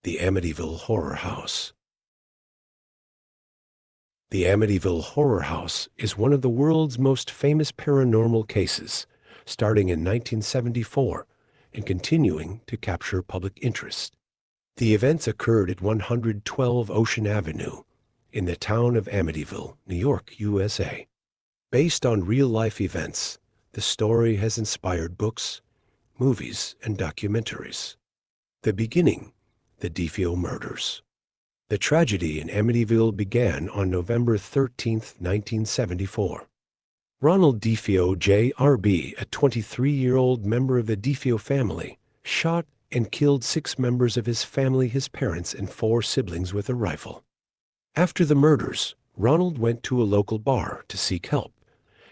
The Amityville Horror House. The Amityville Horror House is one of the world's most famous paranormal cases, starting in 1974 and continuing to capture public interest. The events occurred at 112 Ocean Avenue in the town of Amityville, New York, USA. Based on real-life events, the story has inspired books, movies, and documentaries. The beginning, the DeFeo murders. The tragedy in Amityville began on November 13, 1974. Ronald DeFeo Jr., a 23-year-old member of the DeFeo family, shot and killed 6 members of his family, his parents, and 4 siblings with a rifle. After the murders, Ronald went to a local bar to seek help,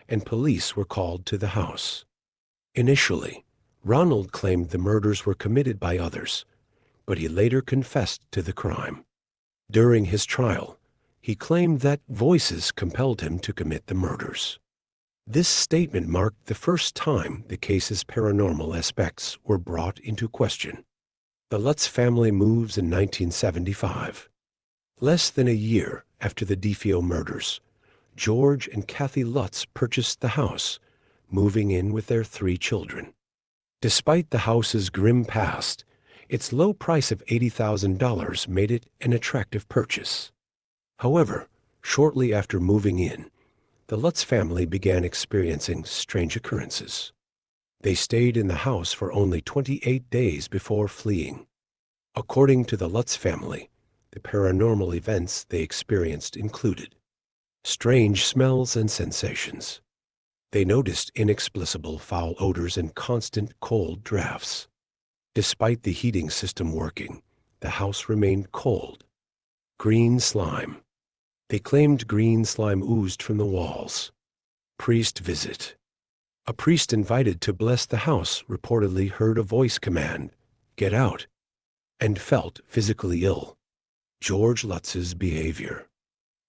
and police were called to the house. Initially, Ronald claimed the murders were committed by others, but he later confessed to the crime. During his trial, he claimed that voices compelled him to commit the murders. This statement marked the first time the case's paranormal aspects were brought into question. The Lutz family moves in 1975. Less than a year after the DeFeo murders, George and Kathy Lutz purchased the house, moving in with their 3 children. Despite the house's grim past, its low price of $80,000 made it an attractive purchase. However, shortly after moving in, the Lutz family began experiencing strange occurrences. They stayed in the house for only 28 days before fleeing. According to the Lutz family, the paranormal events they experienced included strange smells and sensations. They noticed inexplicable foul odors and constant cold drafts. Despite the heating system working, the house remained cold. Green slime. They claimed green slime oozed from the walls. Priest visit. A priest invited to bless the house reportedly heard a voice command, "Get out," and felt physically ill. George Lutz's behavior.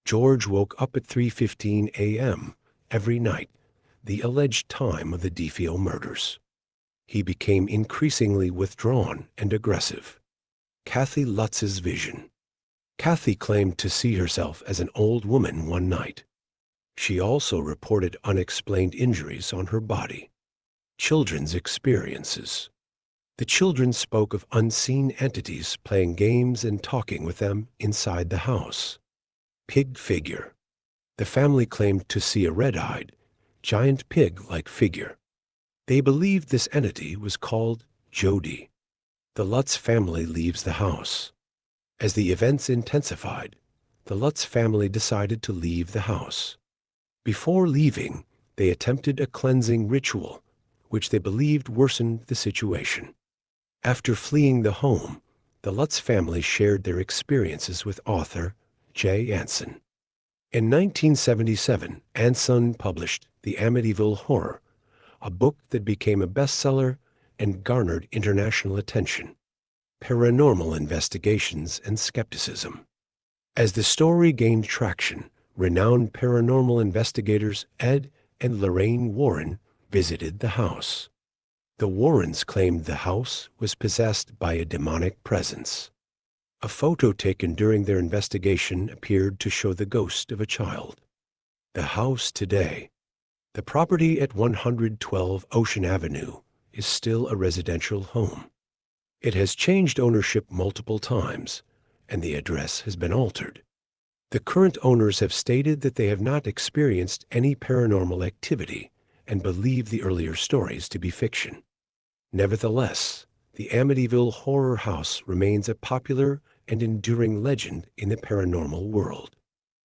George woke up at 3:15 a.m. every night, the alleged time of the DeFeo murders. He became increasingly withdrawn and aggressive. Kathy Lutz's vision. Kathy claimed to see herself as an old woman one night. She also reported unexplained injuries on her body. Children's experiences. The children spoke of unseen entities playing games and talking with them inside the house. Pig figure. The family claimed to see a red-eyed, giant pig-like figure. They believed this entity was called Jody. The Lutz family leaves the house. As the events intensified, the Lutz family decided to leave the house. Before leaving, they attempted a cleansing ritual, which they believed worsened the situation. After fleeing the home, the Lutz family shared their experiences with author J. Anson. In 1977, Anson published The Amityville Horror, a book that became a bestseller and garnered international attention. Paranormal investigations and skepticism. As the story gained traction, renowned paranormal investigators Ed and Lorraine Warren visited the house. The Warrens claimed the house was possessed by a demonic presence. A photo taken during their investigation appeared to show the ghost of a child. The house today. The property at 112 Ocean Avenue is still a residential home. It has changed ownership multiple times, and the address has been altered. The current owners have stated that they have not experienced any paranormal activity and believe the earlier stories to be fiction. Nevertheless, the Amityville Horror House remains a popular and enduring legend in the paranormal world.